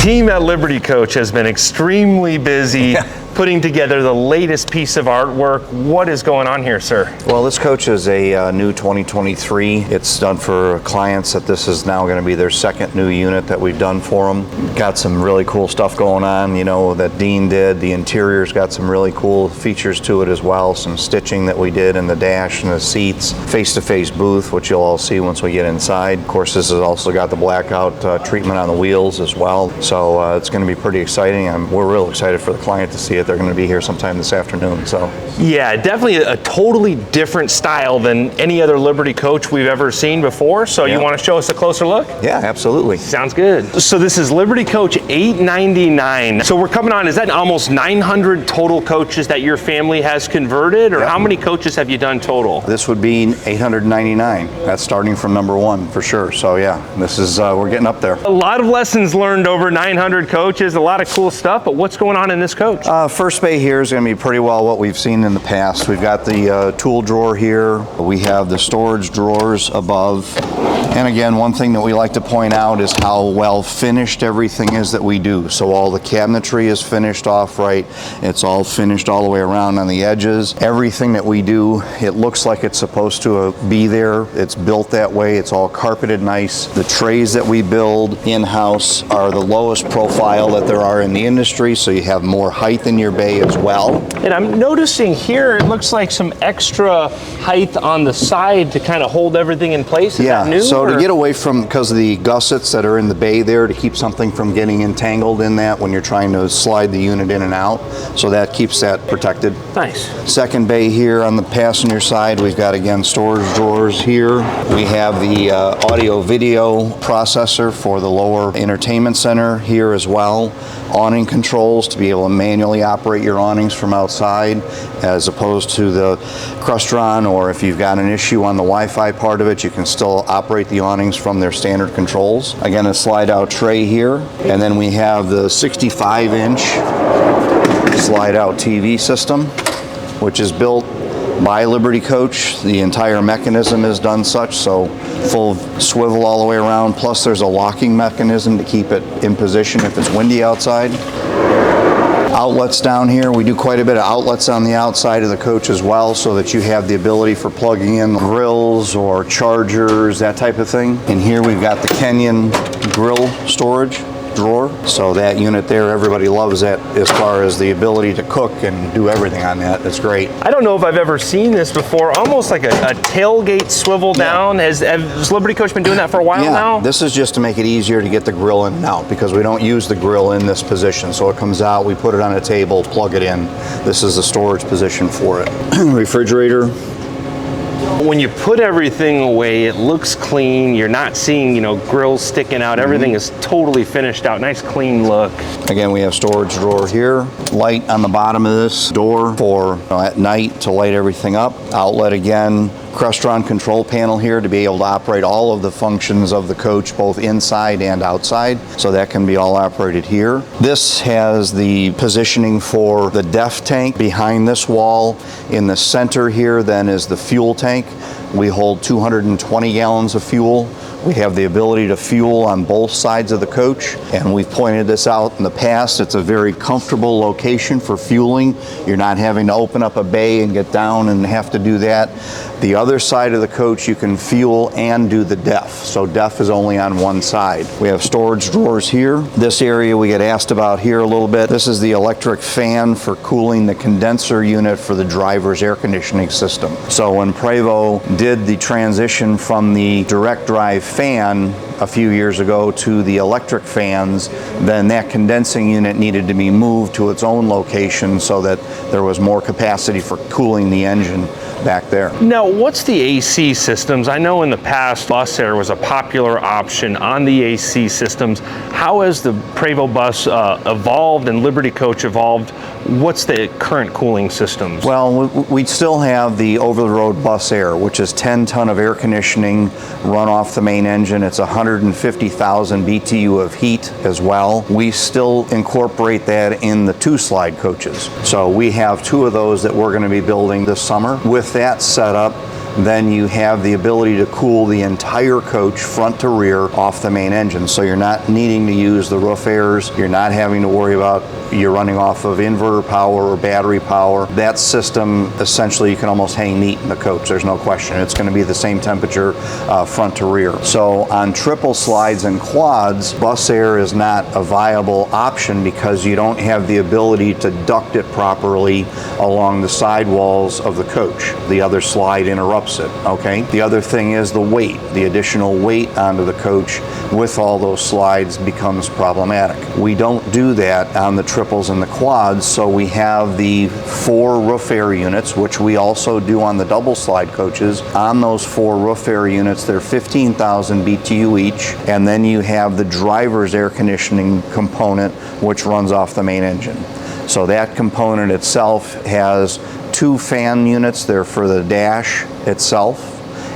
team at Liberty Coach has been extremely busy putting together the latest piece of artwork. What is going on here, sir? Well, this coach is a new 2023. It's done for clients that this is now going to be their second new unit that we've done for them. Got some really cool stuff going on, you know, that Dean did. The interior's got some really cool features to it as well. Some stitching that we did in the dash and the seats. Face-to-face booth, which you'll all see once we get inside. Of course, this has also got the blackout treatment on the wheels as well. So it's going to be pretty exciting. We're real excited for the client to see it. They're going to be here sometime this afternoon. So yeah, definitely a totally different style than any other Liberty Coach we've ever seen before. So you want to show us a closer look? Yeah, absolutely. Sounds good. So this is Liberty Coach 899. So we're coming on, is that almost 900 total coaches that your family has converted, or how many coaches have you done total? This would be 899. That's starting from number one for sure. So yeah, this is, we're getting up there. A lot of lessons learned over 900 coaches, a lot of cool stuff, but what's going on in this coach? First bay here is going to be pretty well what we've seen in the past. We've got the tool drawer here. We have the storage drawers above. And again, one thing that we like to point out is how well finished everything is that we do. So all the cabinetry is finished off right. It's all finished all the way around on the edges. Everything that we do, it looks like it's supposed to be there. It's built that way. It's all carpeted nice. The trays that we build in-house are the lowest profile that there are in the industry, so you have more height in your bay as well. And I'm noticing here, it looks like some extra height on the side to kind of hold everything in place. Is that new? So to get away from, because of the gussets that are in the bay there, to keep something from getting entangled in that when you're trying to slide the unit in and out. So that keeps that protected. Nice. Second bay here on the passenger side, we've got again storage drawers here. We have the audio video processor for the lower entertainment center here as well. Awning controls to be able to manually operate your awnings from outside, as opposed to the Crestron, or if you've got an issue on the Wi-Fi part of it, you can still operate the awnings from their standard controls. Again, a slide out tray here, and then we have the 65-inch slide out TV system, which is built by Liberty Coach. The entire mechanism is done such, so full swivel all the way around, plus there's a locking mechanism to keep it in position if it's windy outside. Outlets down here, we do quite a bit of outlets on the outside of the coach as well, so that you have the ability for plugging in grills or chargers, that type of thing. And here we've got the Kenyon grill storage drawer. So that unit there, everybody loves that as far as the ability to cook and do everything on that. That's great. I don't know if I've ever seen this before, almost like a tailgate swivel down. Has Liberty Coach been doing that for a while now? This is just to make it easier to get the grill in and out, because we don't use the grill in this position. So it comes out, we put it on a table, plug it in. This is the storage position for it. Refrigerator. When you put everything away, it looks clean. You're not seeing, you know, grills sticking out. Everything is totally finished out. Nice clean look. Again, we have storage drawer here. Light on the bottom of this door for at night to light everything up. Outlet again. Crestron control panel here to be able to operate all of the functions of the coach, both inside and outside, so that can be all operated here. This has the positioning for the DEF tank behind this wall. In the center here then is the fuel tank. We hold 220 gallons of fuel. We have the ability to fuel on both sides of the coach, and we've pointed this out in the past. It's a very comfortable location for fueling. You're not having to open up a bay and get down and have to do that. The other side of the coach, you can fuel and do the DEF. So DEF is only on one side. We have storage drawers here. This area we get asked about here a little bit. This is the electric fan for cooling the condenser unit for the driver's air conditioning system. So when Prevost did the transition from the direct drive fan a few years ago to the electric fans, then that condensing unit needed to be moved to its own location so that there was more capacity for cooling the engine back there. Now, what's the AC systems? I know in the past, bus air was a popular option on the AC systems. How has the Prevost bus evolved and Liberty Coach evolved? What's the current cooling systems? Well, we still have the over-the-road bus air, which is 10 ton of air conditioning run off the main engine. It's 150,000 BTU of heat as well. We still incorporate that in the 2-slide coaches. So we have 2 of those that we're going to be building this summer. With that setup, then you have the ability to cool the entire coach front to rear off the main engine. So you're not needing to use the roof airs. You're not having to worry about you're running off of inverter power or battery power. That system, essentially, you can almost hang meat in the coach. There's no question. It's going to be the same temperature front to rear. So on triple slides and quads, bus air is not a viable option because you don't have the ability to duct it properly along the sidewalls of the coach. The other slide interrupts it, okay? The other thing is the weight. The additional weight onto the coach with all those slides becomes problematic. We don't do that on the triples and the quads, so we have the 4 roof air units, which we also do on the double slide coaches. On those 4 roof air units, they're 15,000 BTU each, and then you have the driver's air conditioning component, which runs off the main engine. So that component itself has 2 fan units there for the dash itself,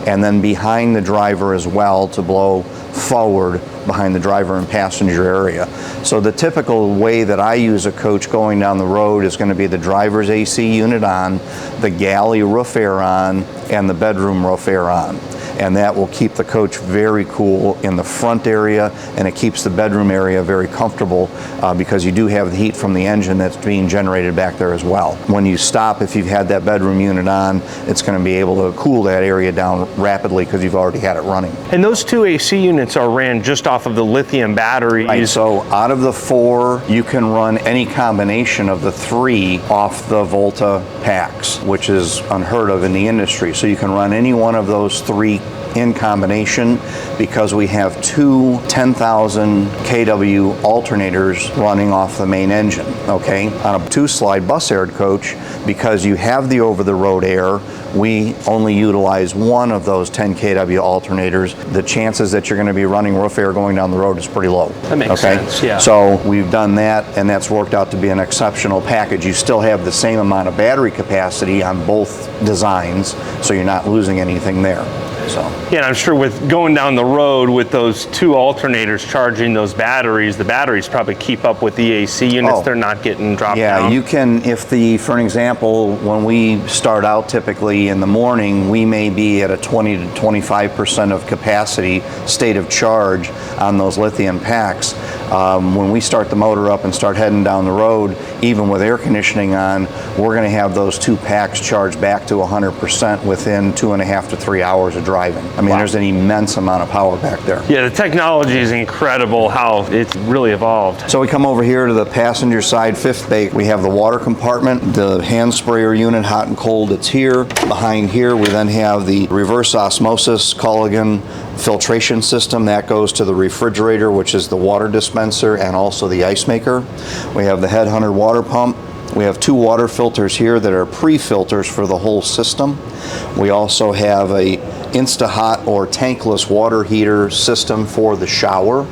and then behind the driver as well to blow forward behind the driver and passenger area. So the typical way that I use a coach going down the road is going to be the driver's AC unit on, the galley roof air on, and the bedroom roof air on. And that will keep the coach very cool in the front area, and it keeps the bedroom area very comfortable because you do have the heat from the engine that's being generated back there as well. When you stop, if you've had that bedroom unit on, it's going to be able to cool that area down rapidly because you've already had it running. And those 2 AC units are ran just off of the lithium batteries. Right, so out of the 4, you can run any combination of the 3 off the Volta packs, which is unheard of in the industry. So you can run any one of those 3 in combination because we have 2 10,000 kW alternators running off the main engine, okay? On a 2-slide bus aired coach, because you have the over-the-road air, we only utilize 1 of those 10 kW alternators. The chances that you're going to be running roof air going down the road is pretty low. That makes sense, yeah. So we've done that, and that's worked out to be an exceptional package. You still have the same amount of battery capacity on both designs, so you're not losing anything there. So. Yeah, and I'm sure with going down the road with those 2 alternators charging those batteries, the batteries probably keep up with the AC units. They're not getting dropped down. Yeah, you can, for an example, when we start out typically in the morning, we may be at a 20 to 25% of capacity state of charge on those lithium packs. When we start the motor up and start heading down the road, even with air conditioning on, we're going to have those 2 packs charged back to 100% within 2.5 to 3 hours of driving. I mean, There's an immense amount of power back there. Yeah, the technology is incredible how it's really evolved. So we come over here to the passenger side 5th bay. We have the water compartment, the hand sprayer unit, hot and cold, it's here. Behind here, we then have the reverse osmosis Culligan filtration system that goes to the refrigerator, which is the water dispenser and also the ice maker. We have the Headhunter water pump. We have 2 water filters here that are pre-filters for the whole system. We also have a Insta-Hot or tankless water heater system for the shower.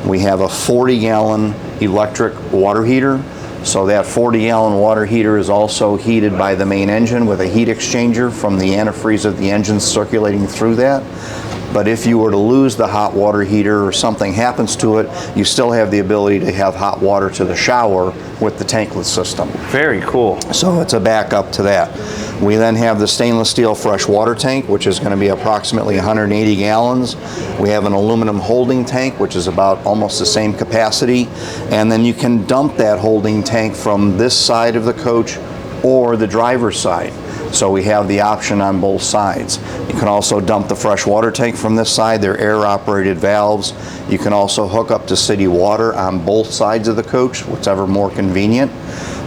We have a 40-gallon electric water heater. So that 40-gallon water heater is also heated by the main engine with a heat exchanger from the antifreeze of the engine circulating through that. But if you were to lose the hot water heater or something happens to it, you still have the ability to have hot water to the shower with the tankless system. Very cool. So it's a backup to that. We then have the stainless steel fresh water tank, which is going to be approximately 180 gallons. We have an aluminum holding tank, which is about almost the same capacity. And then you can dump that holding tank from this side of the coach or the driver's side. So we have the option on both sides. You can also dump the fresh water tank from this side. They're air-operated valves. You can also hook up to city water on both sides of the coach, whichever more convenient.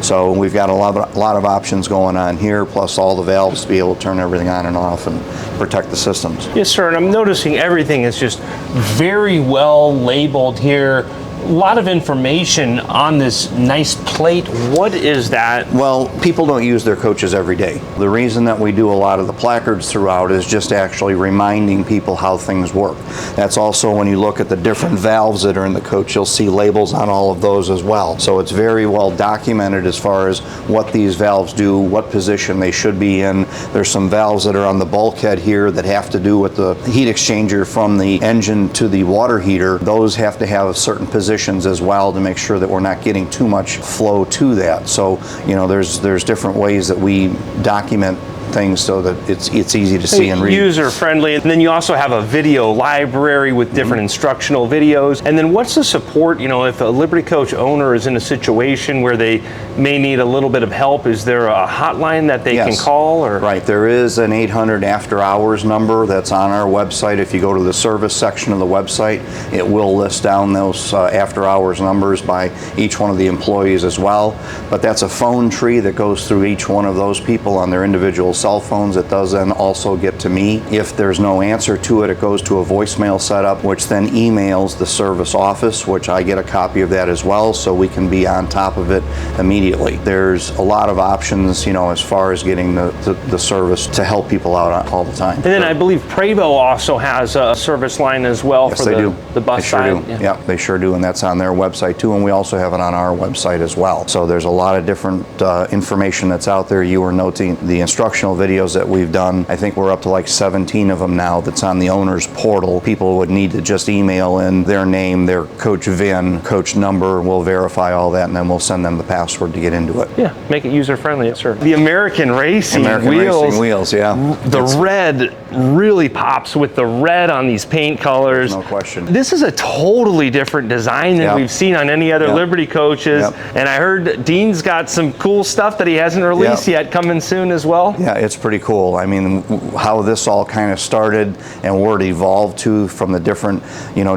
So we've got a lot of options going on here, plus all the valves to be able to turn everything on and off and protect the systems. Yes, sir, and I'm noticing everything is just very well labeled here. A lot of information on this nice plate. What is that? Well, people don't use their coaches every day. The reason that we do a lot of the placards throughout is just actually reminding people how things work. That's also when you look at the different valves that are in the coach, you'll see labels on all of those as well. So it's very well documented as far as what these valves do, what position they should be in. There's some valves that are on the bulkhead here that have to do with the heat exchanger from the engine to the water heater. Those have to have a certain position as well to make sure that we're not getting too much flow to that. So, you know, there's different ways that we document things so that it's easy to see and read. User friendly. And then you also have a video library with different instructional videos. And then what's the support, if a Liberty Coach owner is in a situation where they may need a little bit of help, is there a hotline that they can call? Or? Right, there is an 800 after hours number that's on our website. If you go to the service section of the website, it will list down those after hours numbers by each one of the employees as well. But that's a phone tree that goes through each one of those people on their individual cell phones. It does then also get to me. If there's no answer to it, it goes to a voicemail setup, which then emails the service office, which I get a copy of that as well, so we can be on top of it immediately. There's a lot of options, as far as getting the service to help people out all the time. And then I believe Prevost also has a service line as well. Yes, for they do. The bus they sure side. Do. Yeah, they sure do, and that's on their website too, and we also have it on our website as well. So there's a lot of different information that's out there. You were noting the instructional videos that we've done. I think we're up to like 17 of them now that's on the owner's portal. People would need to just email in their name, their coach VIN, coach number, we'll verify all that, and then we'll send them the password to get into it. Yeah, make it user-friendly, yes, sir. The American Racing wheels, yeah. The red really pops with the red on these paint colors. No question. This is a totally different design than we've seen on any other Liberty coaches. And I heard Dean's got some cool stuff that he hasn't released yet coming soon as well. Yeah, it's pretty cool. I mean, how this all kind of started and where it evolved to from the different,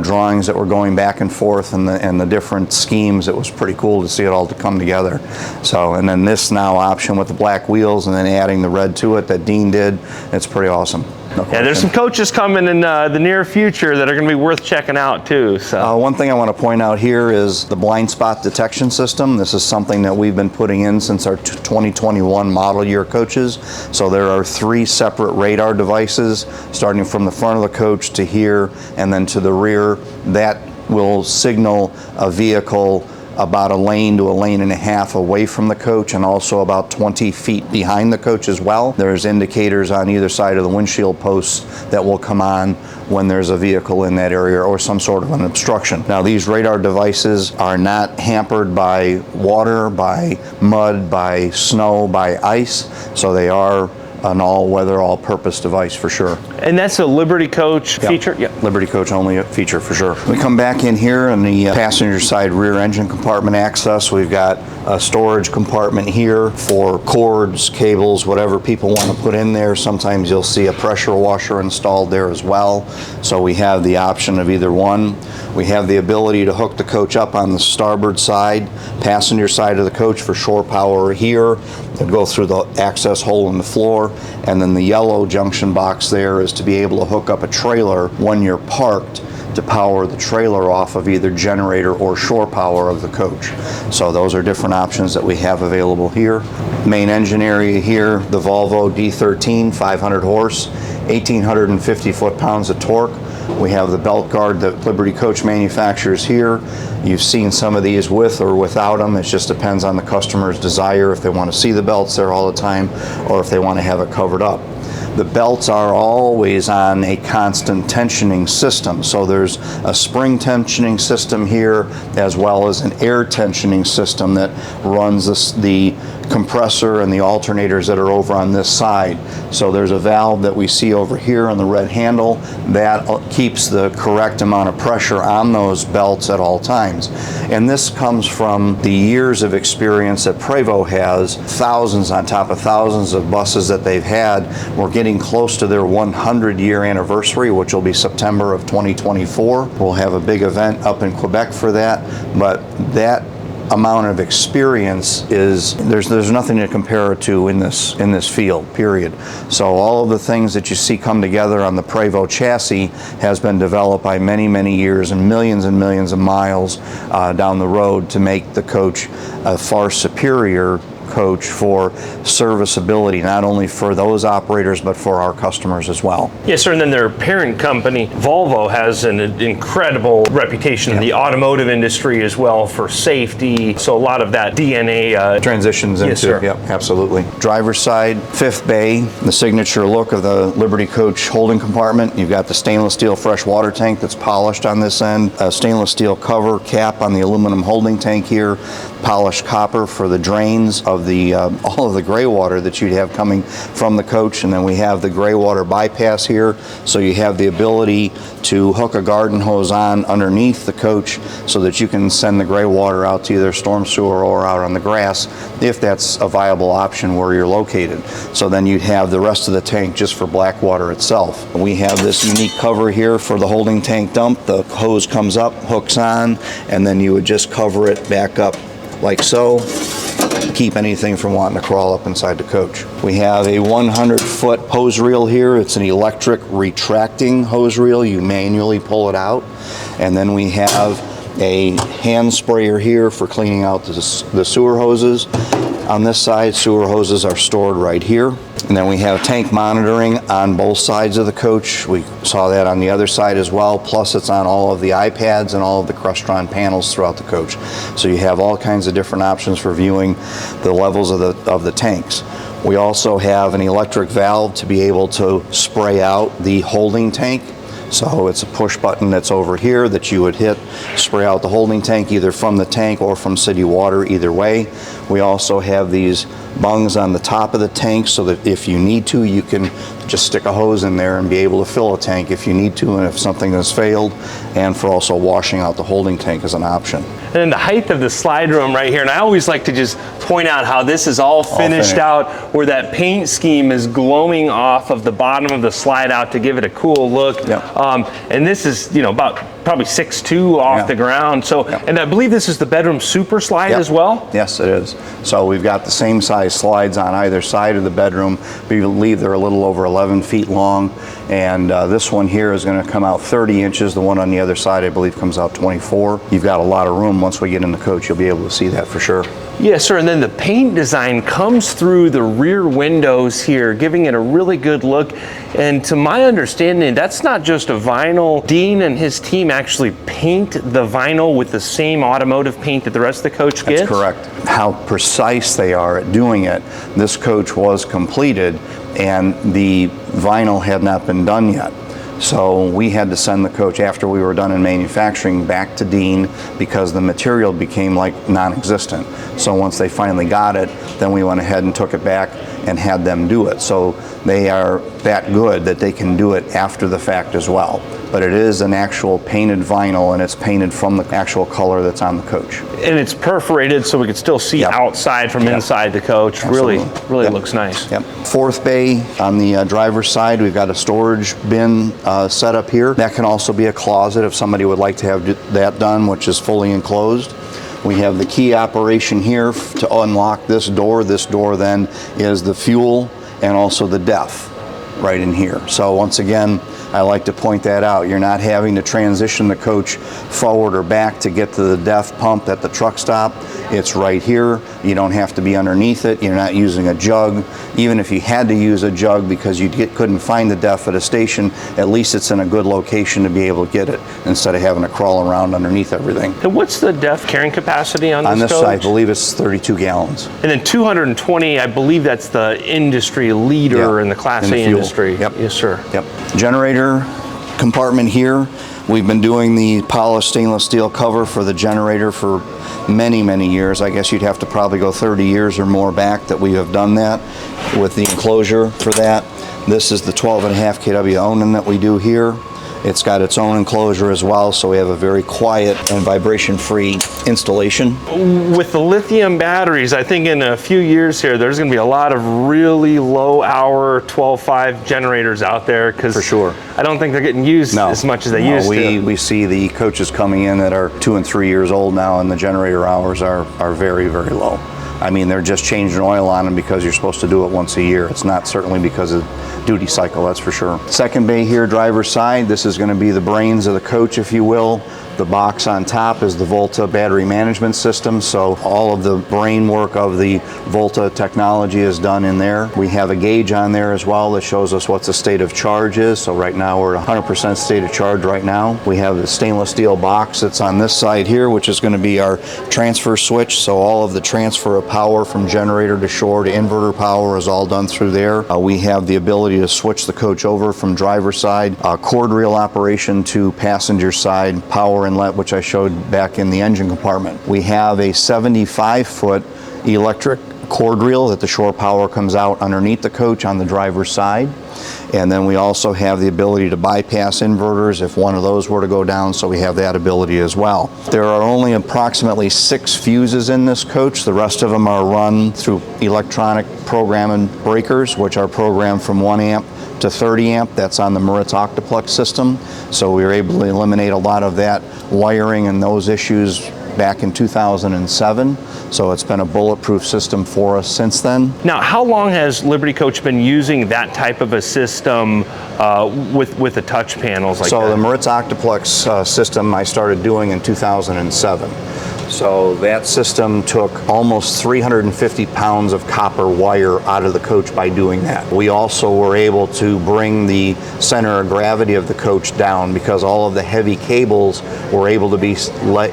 drawings that were going back and forth and the different schemes, it was pretty cool to see it all to come together. So, and then this now option with the black wheels and then adding the red to it that Dean did, it's pretty awesome. No question. There's some coaches coming in the near future that are going to be worth checking out too. So one thing I want to point out here is the blind spot detection system. This is something that we've been putting in since our 2021 model year coaches. So there are 3 separate radar devices starting from the front of the coach to here and then to the rear that will signal a vehicle about a lane to a lane and a half away from the coach and also about 20 feet behind the coach as well. There's indicators on either side of the windshield posts that will come on when there's a vehicle in that area or some sort of an obstruction. Now these radar devices are not hampered by water, by mud, by snow, by ice, so they are an all-weather, all-purpose device for sure. And that's a Liberty Coach feature? Yeah, Liberty Coach only feature for sure. We come back in here on the passenger side rear engine compartment access. We've got a storage compartment here for cords, cables, whatever people want to put in there. Sometimes you'll see a pressure washer installed there as well. So we have the option of either one. We have the ability to hook the coach up on the starboard side, passenger side of the coach for shore power here. They'll go through the access hole in the floor, and then the yellow junction box there is to be able to hook up a trailer when you're parked to power the trailer off of either generator or shore power of the coach. So those are different options that we have available here. Main engine area here, the Volvo D13, 500 horse, 1,850 foot-pounds of torque. We have the belt guard that Liberty Coach manufactures here. You've seen some of these with or without them. It just depends on the customer's desire if they want to see the belts there all the time or if they want to have it covered up. The belts are always on a constant tensioning system. So there's a spring tensioning system here as well as an air tensioning system that runs the compressor and the alternators that are over on this side. So there's a valve that we see over here on the red handle that keeps the correct amount of pressure on those belts at all times. And this comes from the years of experience that Prevost has, thousands on top of thousands of buses that they've had. We're getting close to their 100-year anniversary, which will be September of 2024. We'll have a big event up in Quebec for that, but that amount of experience is there's nothing to compare it to in this field, period. So all of the things that you see come together on the Prevost chassis has been developed by many years and millions of miles down the road to make the coach a far superior coach for serviceability, not only for those operators but for our customers as well. Yes, sir. And then their parent company, Volvo, has an incredible reputation in the automotive industry as well for safety. So a lot of that DNA transitions into. sir. Yep, absolutely. Driver's side, fifth bay, the signature look of the Liberty Coach holding compartment. You've got the stainless steel fresh water tank that's polished on this end, a stainless steel cover cap on the aluminum holding tank here, polished copper for the drains of the all of the gray water that you'd have coming from the coach, and then we have the gray water bypass here, so you have the ability to hook a garden hose on underneath the coach so that you can send the gray water out to either storm sewer or out on the grass if that's a viable option where you're located. So then you'd have the rest of the tank just for black water itself. We have this unique cover here for the holding tank dump. The hose comes up, hooks on, and then you would just cover it back up like so. Keep anything from wanting to crawl up inside the coach. We have a 100-foot hose reel here. It's an electric retracting hose reel. You manually pull it out. And then we have a hand sprayer here for cleaning out the sewer hoses. On this side, sewer hoses are stored right here. And then we have tank monitoring on both sides of the coach. We saw that on the other side as well. Plus it's on all of the iPads and all of the Crestron panels throughout the coach. So you have all kinds of different options for viewing the levels of the tanks. We also have an electric valve to be able to spray out the holding tank. So it's a push button that's over here that you would hit, spray out the holding tank either from the tank or from city water, either way. We also have these bungs on the top of the tank so that if you need to, you can just stick a hose in there and be able to fill a tank if you need to and if something has failed, and for also washing out the holding tank as an option. And then the height of the slide room right here, and I always like to just point out how this is all finished out, where that paint scheme is glowing off of the bottom of the slide out to give it a cool look. Yep. And this is, you know, about probably 6'2" off the ground. So, and I believe this is the bedroom super slide as well? Yes, it is. So we've got the same size slides on either side of the bedroom. We believe they're a little over 11 feet long. And this one here is going to come out 30 inches. The one on the other side, I believe, comes out 24. You've got a lot of room. Once we get in the coach, you'll be able to see that for sure. Yes, sir. And then the paint design comes through the rear windows here, giving it a really good look. And to my understanding, that's not just a vinyl. Dean and his team actually paint the vinyl with the same automotive paint that the rest of the coach gets? That's correct. How precise they are at doing it. This coach was completed and the vinyl had not been done yet. So we had to send the coach, after we were done in manufacturing, back to Dean because the material became like non-existent. So once they finally got it, then we went ahead and took it back and had them do it. So they are that good that they can do it after the fact as well. But it is an actual painted vinyl, and it's painted from the actual color that's on the coach. And it's perforated so we can still see outside from inside the coach. Absolutely. Really looks nice. Yep. Fourth bay on the driver's side, we've got a storage bin set up here. That can also be a closet if somebody would like to have that done, which is fully enclosed. We have the key operation here to unlock this door. This door then is the fuel and also the DEF right in here. So once again, I like to point that out. You're not having to transition the coach forward or back to get to the DEF pump at the truck stop. It's right here. You don't have to be underneath it. You're not using a jug. Even if you had to use a jug because you couldn't find the DEF at a station, at least it's in a good location to be able to get it instead of having to crawl around underneath everything. And what's the DEF carrying capacity on this On this coach? side, I believe it's 32 gallons. And then 220, I believe that's the industry leader in the Class A industry. Yep. Yes, sir. Yep. Generator compartment here. We've been doing the polished stainless steel cover for the generator for many years. I guess you'd have to probably go 30 years or more back that we have done that with the enclosure for that. This is the 12.5 kW Onan that we do here. It's got its own enclosure as well, so we have a very quiet and vibration-free installation. With the lithium batteries, I think in a few years here, there's going to be a lot of really low-hour 12.5 generators out there, because for sure, I don't think they're getting used as much as they used to. We see the coaches coming in that are 2 and 3 years old now, and the generator hours are very low. I mean, they're just changing oil on them because you're supposed to do it once a year. It's not certainly because of duty cycle, that's for sure. Second bay here, driver's side. This is going to be the brains of the coach, if you will. The box on top is the Volta battery management system, so all of the brain work of the Volta technology is done in there. We have a gauge on there as well that shows us what the state of charge is. So right now we're at 100% state of charge right now. We have the stainless steel box that's on this side here, which is going to be our transfer switch. So all of the transfer of power from generator to shore to inverter power is all done through there. We have the ability to switch the coach over from driver's side, cord reel operation to passenger side power inlet, which I showed back in the engine compartment. We have a 75-foot electric cord reel that the shore power comes out underneath the coach on the driver's side. And then we also have the ability to bypass inverters if one of those were to go down, so we have that ability as well. There are only approximately 6 fuses in this coach. The rest of them are run through electronic programming breakers, which are programmed from 1 amp to 30 amp. That's on the Maritz Octoplex system. So we were able to eliminate a lot of that wiring and those issues back in 2007. So it's been a bulletproof system for us since then. Now, how long has Liberty Coach been using that type of a system with the touch panels like that? So the Maritz Octoplex system I started doing in 2007. So that system took almost 350 pounds of copper wire out of the coach by doing that. We also were able to bring the center of gravity of the coach down because all of the heavy cables were able to be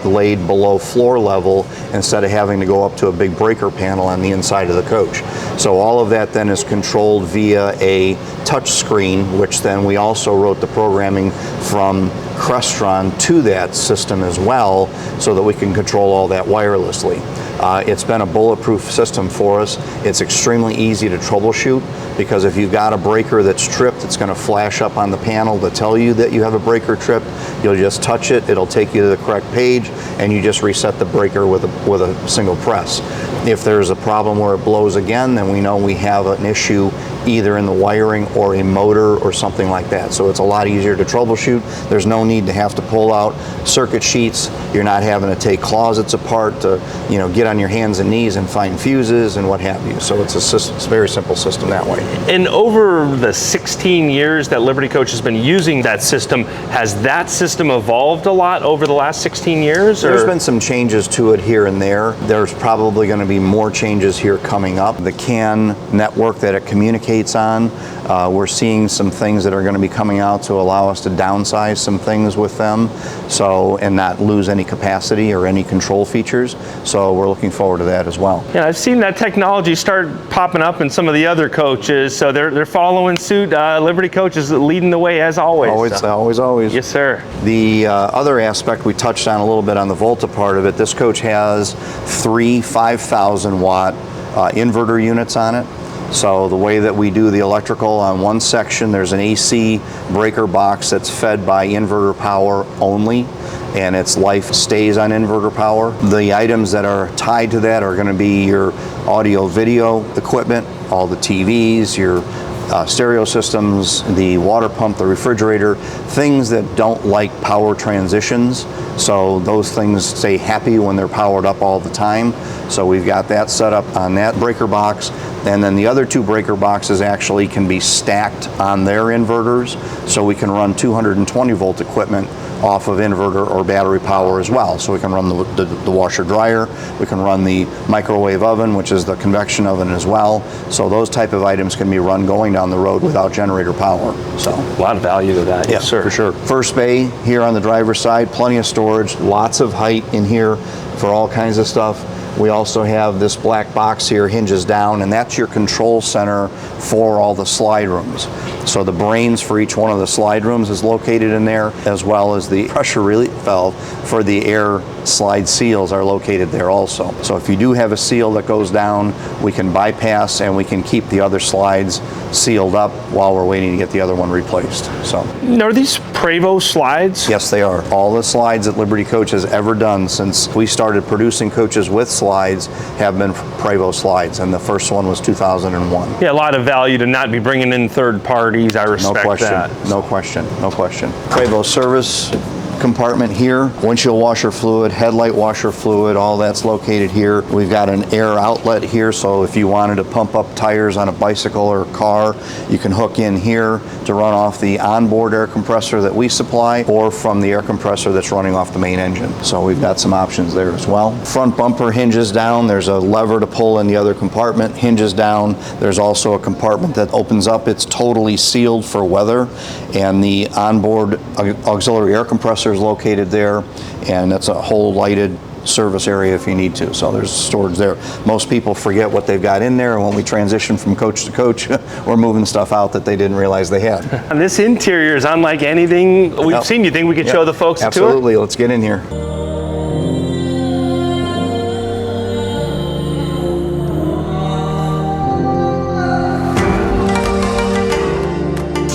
laid below floor level instead of having to go up to a big breaker panel on the inside of the coach. So all of that then is controlled via a touch screen, which then we also wrote the programming from Crestron to that system as well, so that we can control all that wirelessly. It's been a bulletproof system for us. It's extremely easy to troubleshoot because if you've got a breaker that's tripped, it's going to flash up on the panel to tell you that you have a breaker tripped. You'll just touch it, it'll take you to the correct page, and you just reset the breaker with a single press. If there's a problem where it blows again, then we know we have an issue either in the wiring or a motor or something like that. So it's a lot easier to troubleshoot. There's no need to have to pull out circuit sheets. You're not having to take closets apart to, get on your hands and knees and find fuses and what have you. So it's a very simple system that way. And over the 16 years that Liberty Coach has been using that system, has that system evolved a lot over the last 16 years? There's been some changes to it here and there. There's probably going to be more changes here coming up. The CAN network that it communicates on, we're seeing some things that are going to be coming out to allow us to downsize some things with them, and not lose any capacity or any control features. So we're looking forward to that as well. Yeah, I've seen that technology start popping up in some of the other coaches, so they're following suit. Liberty Coach is leading the way as always. Always. Yes, sir. The other aspect we touched on a little bit on the Volta part of it, this coach has 3 5,000 watt inverter units on it. So the way that we do the electrical on one section, there's an AC breaker box that's fed by inverter power only, and its life stays on inverter power. The items that are tied to that are going to be your audio video equipment, all the TVs, your stereo systems, the water pump, the refrigerator, things that don't like power transitions. So those things stay happy when they're powered up all the time. So we've got that set up on that breaker box. And then the other 2 breaker boxes actually can be stacked on their inverters, so we can run 220 volt equipment off of inverter or battery power as well. So we can run the washer dryer, we can run the microwave oven, which is the convection oven as well. So those type of items can be run going down the road without generator power. So a lot of value to that. Yes, sir. For sure. First bay here on the driver's side, plenty of storage, lots of height in here for all kinds of stuff. We also have this black box here, hinges down, and that's your control center for all the slide rooms. So the brains for each one of the slide rooms is located in there, as well as the pressure relief valve for the air slide seals are located there also. So if you do have a seal that goes down, we can bypass and we can keep the other slides sealed up while we're waiting to get the other one replaced. So, are these Prevost slides? Yes, they are. All the slides that Liberty Coach has ever done since we started producing coaches with slides have been Prevost slides, and the first one was 2001. Yeah, a lot of value to not be bringing in third parties. I respect that. No question. Prevost service compartment here, windshield washer fluid, headlight washer fluid, all that's located here. We've got an air outlet here, so if you wanted to pump up tires on a bicycle or car, you can hook in here to run off the onboard air compressor that we supply, or from the air compressor that's running off the main engine. So we've got some options there as well. Front bumper hinges down. There's a lever to pull in the other compartment, hinges down. There's also a compartment that opens up. It's totally sealed for weather, and the onboard auxiliary air compressor is located there, and that's a whole lighted service area if you need to. So there's storage there. Most people forget what they've got in there, and when we transition from coach to coach, we're moving stuff out that they didn't realize they had. And this interior is unlike anything we've seen. You think we could show the folks a tour? Absolutely. Let's get in here.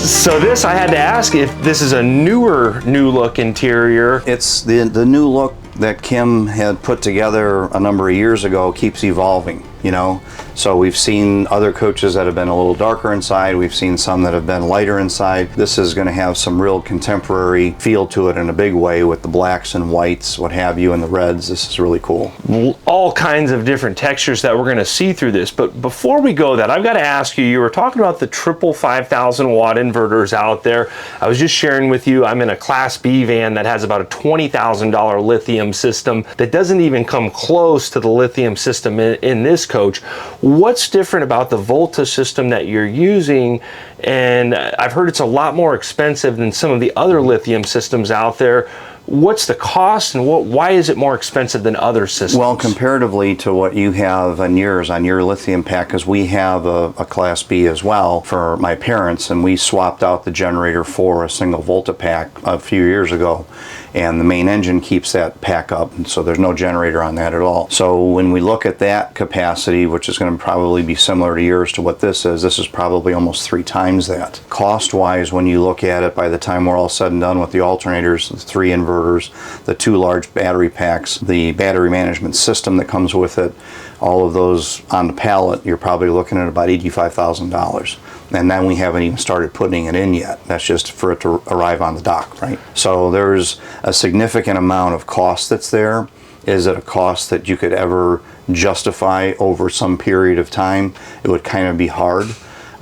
So this, I had to ask if this is a new look interior. It's the new look that Kim had put together a number of years ago keeps evolving, you know. So we've seen other coaches that have been a little darker inside. We've seen some that have been lighter inside. This is going to have some real contemporary feel to it in a big way with the blacks and whites, what have you, and the reds. This is really cool. All kinds of different textures that we're going to see through this. But before we go that, I've got to ask you, you were talking about the triple 5,000 watt inverters out there. I was just sharing with you, I'm in a Class B van that has about a $20,000 lithium system that doesn't even come close to the lithium system in this coach. What's different about the Volta system that you're using? And I've heard it's a lot more expensive than some of the other lithium systems out there. What's the cost, and why is it more expensive than other systems? Well, comparatively to what you have on your lithium pack, because we have a Class B as well for my parents, and we swapped out the generator for a single Volta pack a few years ago. And the main engine keeps that pack up, and so there's no generator on that at all. So when we look at that capacity, which is going to probably be similar to yours to what this is probably almost 3 times that. Cost-wise, when you look at it, by the time we're all said and done with the alternators, the 3 inverters, the 2 large battery packs, the battery management system that comes with it, all of those on the pallet, you're probably looking at about $85,000. And then we haven't even started putting it in yet. That's just for it to arrive on the dock, right? So there's a significant amount of cost that's there. Is it a cost that you could ever justify over some period of time? It would kind of be hard.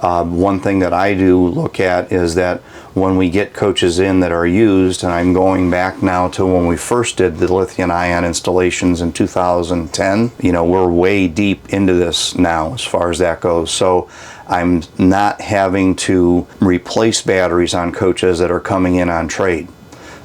One thing that I do look at is that when we get coaches in that are used, and I'm going back now to when we first did the lithium ion installations in 2010, you know, we're way deep into this now as far as that goes. So I'm not having to replace batteries on coaches that are coming in on trade.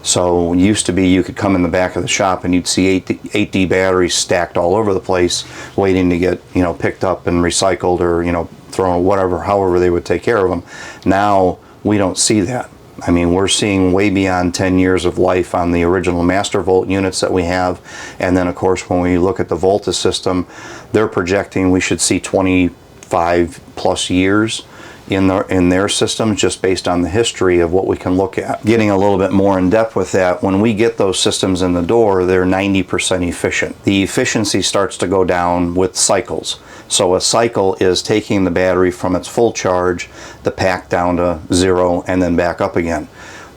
So it used to be you could come in the back of the shop and you'd see 8D batteries stacked all over the place waiting to get, you know, picked up and recycled or, you know, thrown whatever, however they would take care of them. Now we don't see that. I mean, we're seeing way beyond 10 years of life on the original Master Volt units that we have. And then of course when we look at the Volta system, they're projecting we should see 25 plus years in their systems, just based on the history of what we can look at. Getting a little bit more in depth with that, when we get those systems in the door, they're 90% efficient. The efficiency starts to go down with cycles. So a cycle is taking the battery from its full charge, the pack down to 0, and then back up again.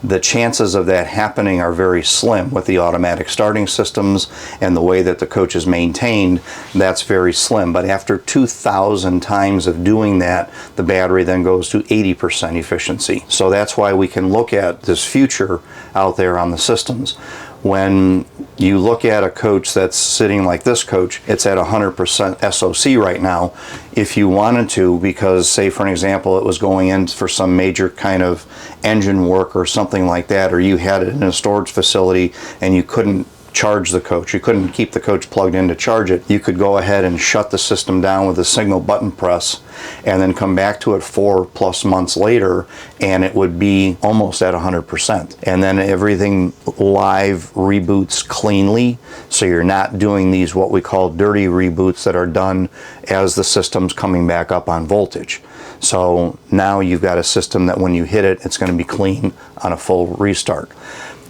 The chances of that happening are very slim with the automatic starting systems and the way that the coach is maintained. That's very slim. But after 2,000 times of doing that, the battery then goes to 80% efficiency. So that's why we can look at this future out there on the systems. When you look at a coach that's sitting like this coach, it's at 100% SOC right now. If you wanted to, because say for an example, it was going in for some major kind of engine work or something like that, or you had it in a storage facility and you couldn't charge the coach, you couldn't keep the coach plugged in to charge it, you could go ahead and shut the system down with a single button press and then come back to it 4+ months later and it would be almost at 100%. And then everything live reboots cleanly, so you're not doing these what we call dirty reboots that are done as the system's coming back up on voltage. So now you've got a system that when you hit it, it's going to be clean on a full restart.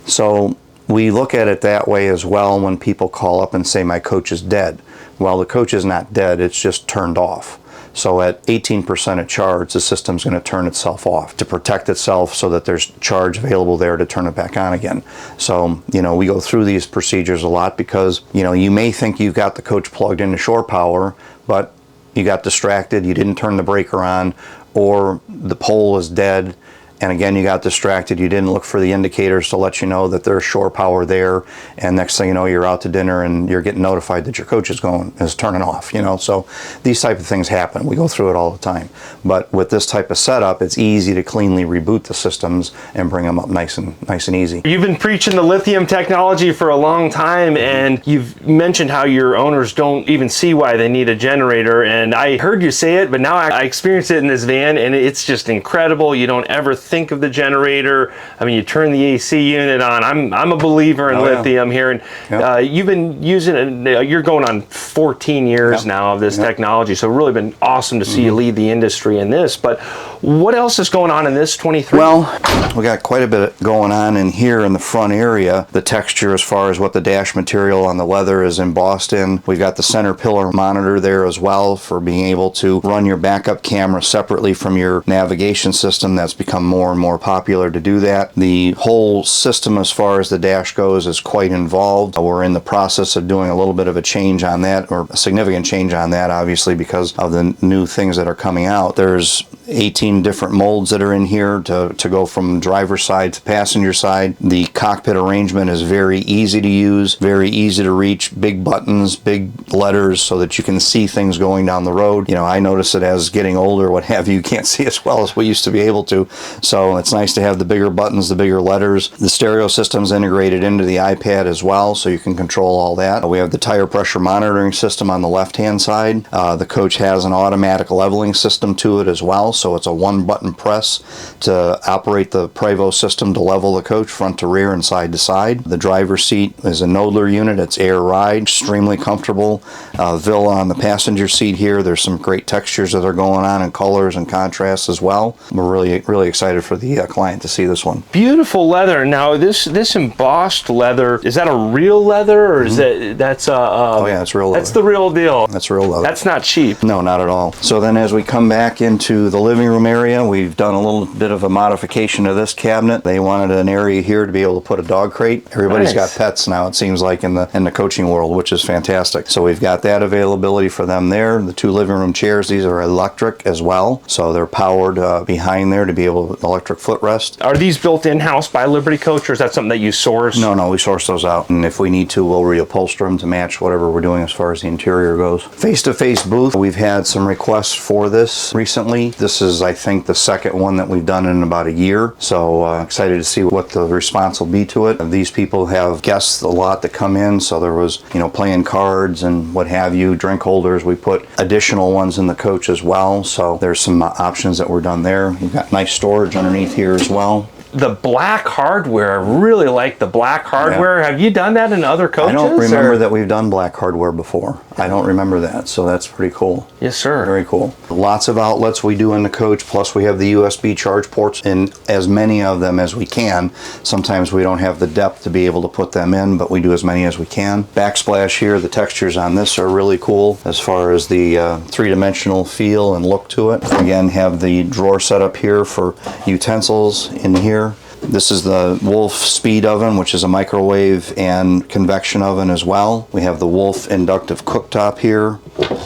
So we look at it that way as well when people call up and say my coach is dead. Well, the coach is not dead, it's just turned off. So at 18% of charge, the system's going to turn itself off to protect itself so that there's charge available there to turn it back on again. So, you know, we go through these procedures a lot because, you know, you may think you've got the coach plugged into shore power, but you got distracted, you didn't turn the breaker on, or the pole is dead, and again you got distracted, you didn't look for the indicators to let you know that there's shore power there, and next thing you know you're out to dinner and you're getting notified that your coach is turning off, you know. So these type of things happen. We go through it all the time. But with this type of setup, it's easy to cleanly reboot the systems and bring them up nice and easy. You've been preaching the lithium technology for a long time, and you've mentioned how your owners don't even see why they need a generator, and I heard you say it, but now I experienced it in this van and it's just incredible. You don't ever think of the generator. I mean, you turn the AC unit on. I'm a believer in lithium here, and you've been using it. You're going on 14 years now of this technology, so really been awesome to see you lead the industry in this. But What else is going on in this 23? Well, we got quite a bit going on in here in the front area. The texture as far as what the dash material on the leather is embossed in. We've got the center pillar monitor there as well for being able to run your backup camera separately from your navigation system. That's become more and more popular to do that. The whole system as far as the dash goes is quite involved. We're in the process of doing a little bit of a change on that, or a significant change on that, obviously, because of the new things that are coming out. There's 18 different molds that are in here to go from driver's side to passenger side. The cockpit arrangement is very easy to use, very easy to reach, big buttons, big letters so that you can see things going down the road. You know, I notice it as getting older, what have you, can't see as well as we used to be able to. So it's nice to have the bigger buttons, the bigger letters. The stereo system's integrated into the iPad as well, so you can control all that. We have the tire pressure monitoring system on the left-hand side. The coach has an automatic leveling system to it as well, so it's a one-button press to operate the Prevost system to level the coach front to rear and side to side. The driver's seat is a Nodler unit. It's air ride, extremely comfortable. Villa on the passenger seat here. There's some great textures that are going on in colors and contrasts as well. We're really excited for the client to see this one. Beautiful leather. Now this embossed leather, is that a real leather, or is that's oh yeah, it's real leather. That's the real deal. That's real leather. That's not cheap. No, not at all. So then as we come back into the living room area, we've done a little bit of a modification to this cabinet. They wanted an area here to be able to put a dog crate. Everybody's got pets now, it seems like, in the coaching world, which is fantastic. So we've got that availability for them there. The two living room chairs, these are electric as well. So they're powered behind there to be able to electric footrest. Are these built in-house by Liberty Coach, or is that something that you source? No, we source those out. And if we need to, we'll reupholster them to match whatever we're doing as far as the interior goes. Face-to-face booth, we've had some requests for this recently. This is, I think, the second one that we've done in about a year. So excited to see what the response will be to it. These people have guests a lot that come in, so there was, you know, playing cards and what have you, drink holders. We put additional ones in the coach as well, so there's some options that were done there. You've got nice storage underneath here as well. The black hardware, I really like the black hardware. Yeah. Have you done that in other coaches? I don't remember that we've done black hardware before. I don't remember that, so that's pretty cool. Yes, sir. Very cool. Lots of outlets we do in the coach, plus we have the USB charge ports in as many of them as we can. Sometimes we don't have the depth to be able to put them in, but we do as many as we can. Backsplash here, the textures on this are really cool as far as the three-dimensional feel and look to it. Again, have the drawer set up here for utensils in here. This is the Wolf speed oven, which is a microwave and convection oven as well. We have the Wolf inductive cooktop here,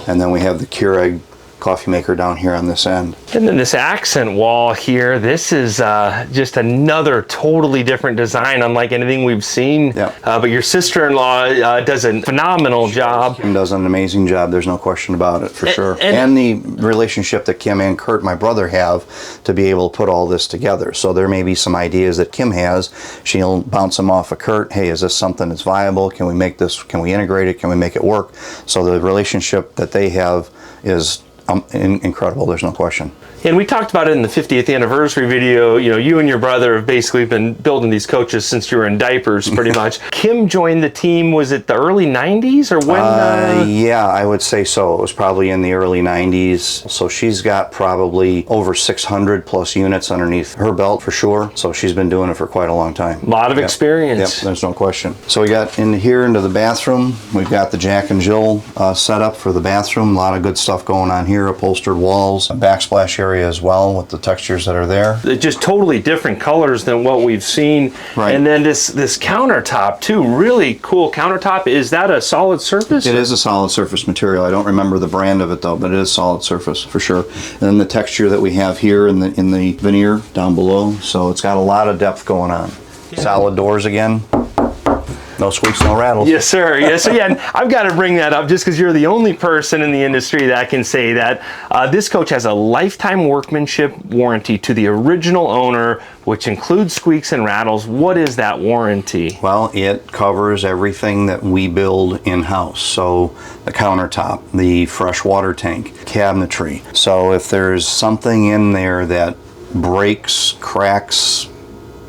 and then we have the Keurig coffee maker down here on this end. And then this accent wall here, this is just another totally different design, unlike anything we've seen. Yeah. But your sister-in-law does a phenomenal job. Kim does an amazing job, there's no question about it, for sure. And the relationship that Kim and Kurt, my brother, have to be able to put all this together. So there may be some ideas that Kim has. She'll bounce them off of Kurt. Hey, is this something that's viable? Can we make this, can we integrate it? Can we make it work? So the relationship that they have is incredible, there's no question. And we talked about it in the 50th anniversary video. You know, you and your brother have basically been building these coaches since you were in diapers, pretty much. Kim joined the team, was it the early 90s or when? Yeah, I would say so. It was probably in the early 90s. So she's got probably over 600 plus units underneath her belt for sure. So she's been doing it for quite a long time. A lot of experience. Yep, there's no question. So we got in here into the bathroom. We've got the Jack and Jill set up for the bathroom. A lot of good stuff going on here. Upholstered walls, a backsplash area as well with the textures that are there. They're just totally different colors than what we've seen. Right. And then this countertop too, really cool countertop. Is that a solid surface? It is a solid surface material. I don't remember the brand of it though, but it is solid surface for sure. And then the texture that we have here in the veneer down below, so it's got a lot of depth going on. Yeah. Solid doors again. No squeaks, no rattles. Yes, sir. Yes, sir. Yeah, and I've got to bring that up just because you're the only person in the industry that can say that. This coach has a lifetime workmanship warranty to the original owner, which includes squeaks and rattles. What is that warranty? Well, it covers everything that we build in-house. So the countertop, the fresh water tank, cabinetry. So if there's something in there that breaks, cracks,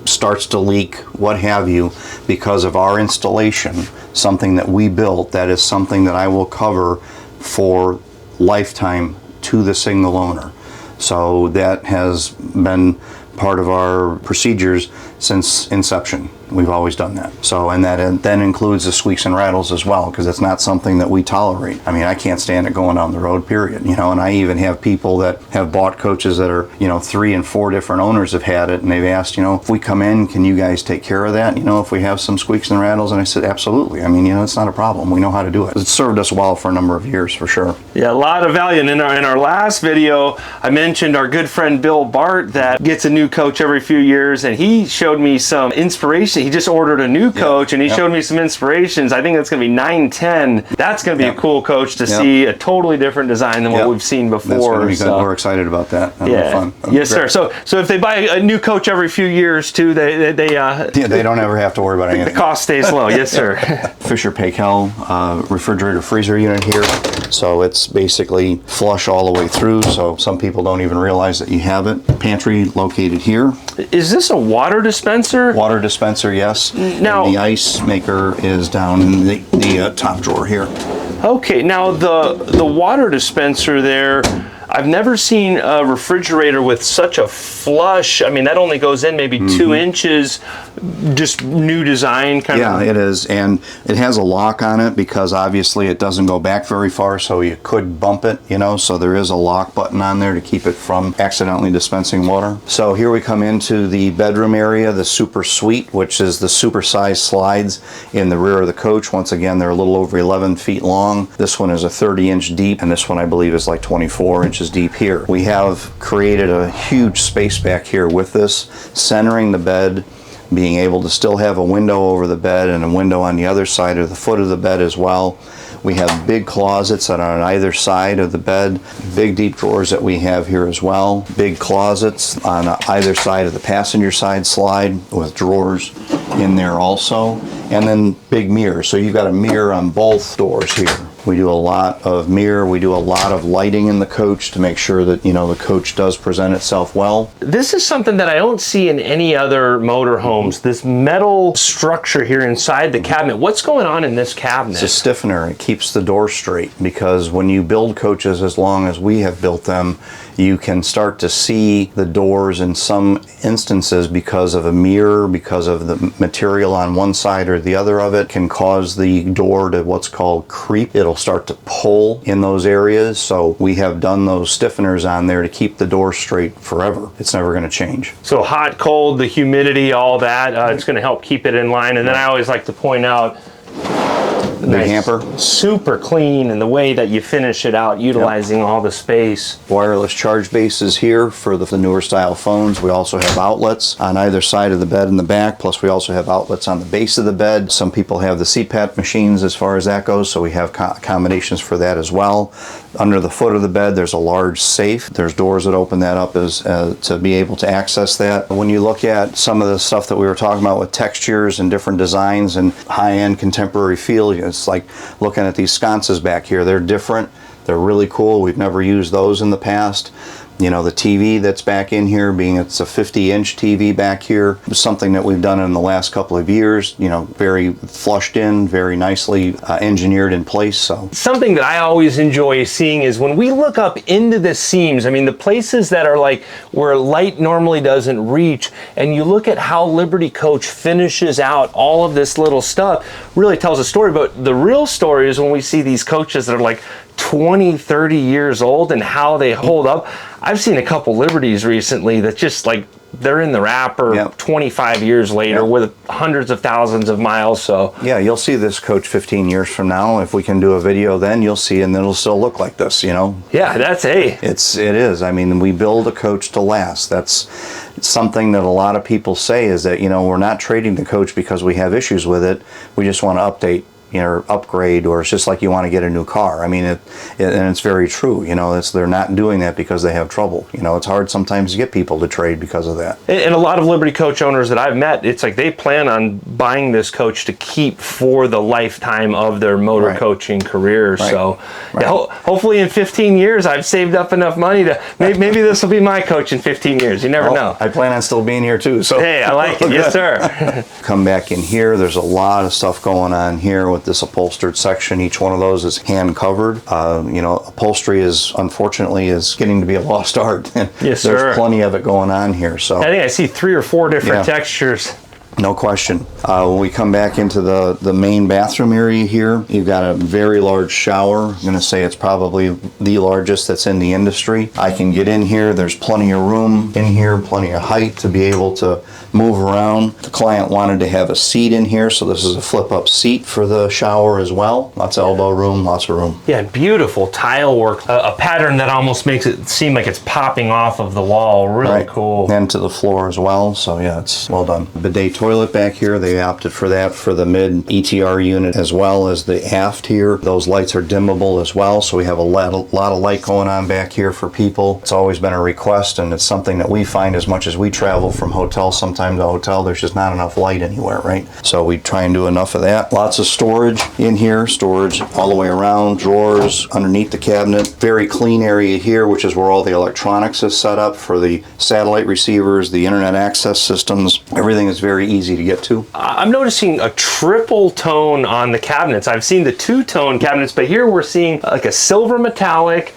starts to leak, what have you, because of our installation, something that we built, that is something that I will cover for lifetime to the single owner. So that has been part of our procedures since inception. We've always done that. So, and that then includes the squeaks and rattles as well, because it's not something that we tolerate. I mean, I can't stand it going down the road, period. You know, and I even have people that have bought coaches that are, you know, 3 and 4 different owners have had it, and they've asked, you know, if we come in, can you guys take care of that? You know, if we have some squeaks and rattles, and I said, absolutely. I mean, you know, it's not a problem. We know how to do it. It's served us well for a number of years, for sure. Yeah, a lot of value. And in our last video, I mentioned our good friend Bill Bart that gets a new coach every few years, and he showed me some inspiration. He just ordered a new coach, and he showed me some inspirations. I think that's going to be 910. That's going to be a cool coach to see a totally different design than what we've seen before. That's going to be good. We're excited about that. That'll be fun. Yes, sir. So if they buy a new coach every few years too, they don't ever have to worry about anything. The cost stays low. Yes, sir. Fisher Paykel refrigerator freezer unit here. So it's basically flush all the way through. So some people don't even realize that you have it. Pantry located here. Is this a water dispenser? Water dispenser, yes. Now, and the ice maker is down in the top drawer here. Okay, now the water dispenser there, I've never seen a refrigerator with such a flush. I mean, that only goes in maybe 2 inches, just new design kind of. Yeah, it is. And it has a lock on it because obviously it doesn't go back very far, so you could bump it, you know, so there is a lock button on there to keep it from accidentally dispensing water. So here we come into the bedroom area, the super suite, which is the super-sized slides in the rear of the coach. Once again, they're a little over 11 feet long. This one is a 30-inch deep, and this one I believe is like 24 inches deep here. We have created a huge space back here with this, centering the bed, being able to still have a window over the bed and a window on the other side of the foot of the bed as well. We have big closets that are on either side of the bed, big deep drawers that we have here as well, big closets on either side of the passenger side slide with drawers in there also, and then big mirrors. So you've got a mirror on both doors here. We do a lot of mirror, we do a lot of lighting in the coach to make sure that, you know, the coach does present itself well. This is something that I don't see in any other motorhomes, this metal structure here inside the cabinet. What's going on in this cabinet? It's a stiffener. It keeps the door straight, because when you build coaches as long as we have built them, you can start to see the doors in some instances because of a mirror, because of the material on one side or the other of it can cause the door to what's called creep. It'll start to pull in those areas. So we have done those stiffeners on there to keep the door straight forever. It's never going to change. So hot, cold, the humidity, all that, it's going to help keep it in line. And then I always like to point out Big hamper. Super clean, and the way that you finish it out, utilizing all the space. Wireless charge bases here for the newer style phones. We also have outlets on either side of the bed in the back, plus we also have outlets on the base of the bed. Some people have the CPAP machines as far as that goes, so we have accommodations for that as well. Under the foot of the bed, there's a large safe. There's doors that open that up as to be able to access that. When you look at some of the stuff that we were talking about with textures and different designs and high-end contemporary feel, it's like looking at these sconces back here. They're different. They're really cool. We've never used those in the past. You know, the TV that's back in here, being it's a 50-inch TV back here, is something that we've done in the last couple of years. You know, very flushed in, very nicely engineered in place. So something that I always enjoy seeing is when we look up into the seams, I mean, the places that are like where light normally doesn't reach, and you look at how Liberty Coach finishes out all of this little stuff, really tells a story. But the real story is when we see these coaches that are like 20, 30 years old and how they hold up. I've seen a couple Liberties recently that just like they're in the wrapper 25 years later with hundreds of thousands of miles. So yeah, you'll see this coach 15 years from now. If we can do a video then, you'll see, and it'll still look like this, you know. Yeah, that's it is. I mean, we build a coach to last. That's something that a lot of people say, is that, you know, we're not trading the coach because we have issues with it. We just want to update, you know, upgrade, or it's just like you want to get a new car. I mean, and it's very true. You know, they're not doing that because they have trouble. You know, it's hard sometimes to get people to trade because of that. And a lot of Liberty Coach owners that I've met, it's like they plan on buying this coach to keep for the lifetime of their motor coaching career. So yeah, hopefully in 15 years I've saved up enough money to maybe this will be my coach in 15 years. You never know. I plan on still being here too. So hey, I like it. Yes, sir. Come back in here. There's a lot of stuff going on here with with this upholstered section. Each one of those is hand covered. Upholstery is unfortunately getting to be a lost art. Yes, There's plenty of it going on here. So I think I see 3 or 4 different textures. No question. When we come back into the main bathroom area here, you've got a very large shower. I'm going to say it's probably the largest that's in the industry. I can get in here. There's plenty of room in here, plenty of height to be able to move around. The client wanted to have a seat in here, so this is a flip-up seat for the shower as well. Lots of elbow room, lots of room. Yeah, beautiful tile work. A pattern that almost makes it seem like it's popping off of the wall. Really cool. And to the floor as well, so yeah, it's well done. Bidet toilet back here, they opted for that for the mid ETR unit as well as the aft here. Those lights are dimmable as well, so we have a lot of light going on back here for people. It's always been a request, and it's something that we find as much as we travel from hotel sometimes to hotel, there's just not enough light anywhere, right? So we try and do enough of that. Lots of storage in here, storage all the way around, drawers underneath the cabinet. Very clean area here, which is where all the electronics is set up for the satellite receivers, the internet access systems. Everything is very easy to get to. I'm noticing a triple tone on the cabinets. I've seen the 2-tone cabinets, but here we're seeing like a silver metallic,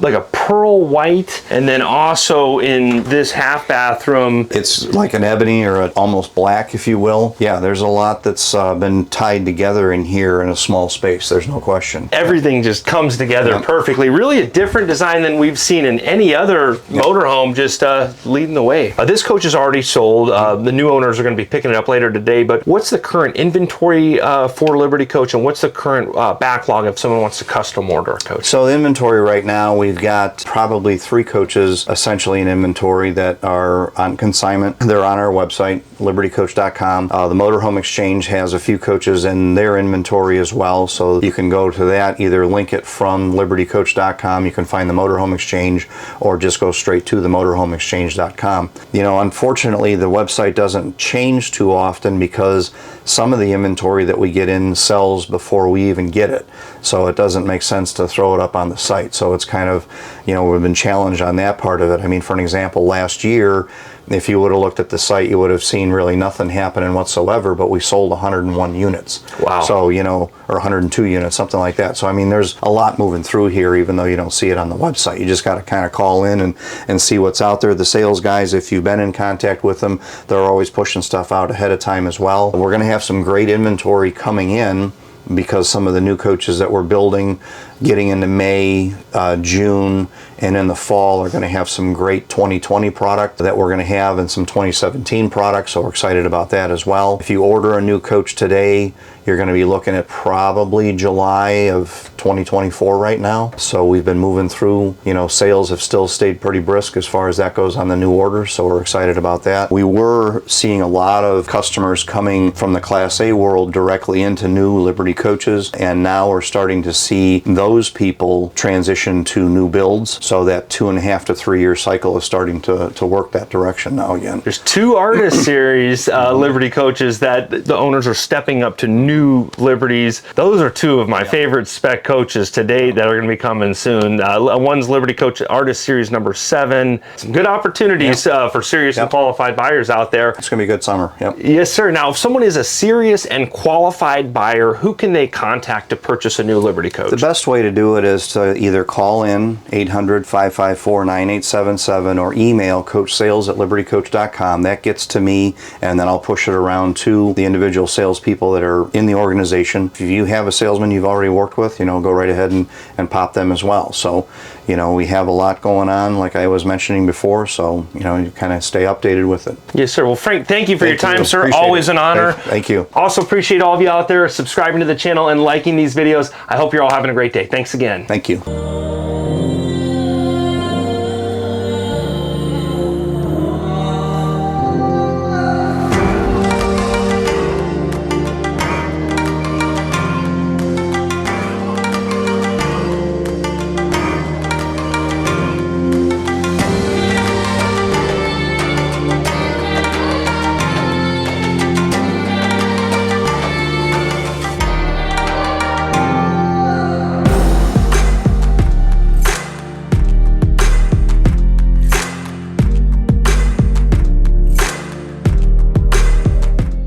like a pearl white, and then also in this half bathroom, it's like an ebony or almost black, if you will. Yeah, there's a lot that's been tied together in here in a small space. There's no question. Everything just comes together perfectly. Really a different design than we've seen in any other motorhome, just leading the way. This coach is already sold. The new owners are going to be picking it up later today, but what's the current inventory for Liberty Coach, and what's the current backlog if someone wants to custom order a coach? So the inventory right now, we've got probably 3 coaches essentially in inventory that are on consignment. They're on our website, libertycoach.com. The Motorhome Exchange has a few coaches in their inventory as well, so you can go to that, either link it from libertycoach.com, you can find the Motorhome Exchange, or just go straight to the motorhomeexchange.com. Unfortunately, the website doesn't change too often because some of the inventory that we get in sells before we even get it. So it doesn't make sense to throw it up on the site. So it's kind of, we've been challenged on that part of it. I mean, for an example, last year, if you would have looked at the site, you would have seen really nothing happening whatsoever, but we sold 101 units. Wow. So, or 102 units, something like that. So, I mean, there's a lot moving through here, even though you don't see it on the website. You just got to kind of call in and see what's out there. The sales guys, if you've been in contact with them, they're always pushing stuff out ahead of time as well. We're going to have some great inventory coming in because some of the new coaches that we're building, getting into May, June, and in the fall are going to have some great 2020 product that we're going to have, and some 2017 products, so we're excited about that as well. If you order a new coach today, you're going to be looking at probably July of 2024 right now. So we've been moving through, sales have still stayed pretty brisk as far as that goes on the new orders, so we're excited about that. We were seeing a lot of customers coming from the Class A world directly into new Liberty coaches, and now we're starting to see those people transition to new builds. So that 2.5 to 3 year cycle is starting to work that direction now again. There's 2 Artist Series Liberty coaches that the owners are stepping up to new Liberties. Those are 2 of my favorite spec coaches to date that are going to be coming soon. One's Liberty Coach Artist Series number 7. Some good opportunities for serious and qualified buyers out there. It's going to be a good summer. Yep. Yes, sir. Now, if someone is a serious and qualified buyer, who can they contact to purchase a new Liberty coach? The best way to do it is to either call in 800-554-9877 or email coachsales@libertycoach.com. That gets to me, and then I'll push it around to the individual salespeople that are in the organization. If you have a salesman you've already worked with, go right ahead and pop them as well. So, we have a lot going on, like I was mentioning before, so, you kind of stay updated with it. Yes, sir. Well, Frank, thank you for your time, sir. Appreciate Always it. an honor. Thank you. Also appreciate all of you out there subscribing to the channel and liking these videos. I hope you're all having a great day. Thanks again. Thank you.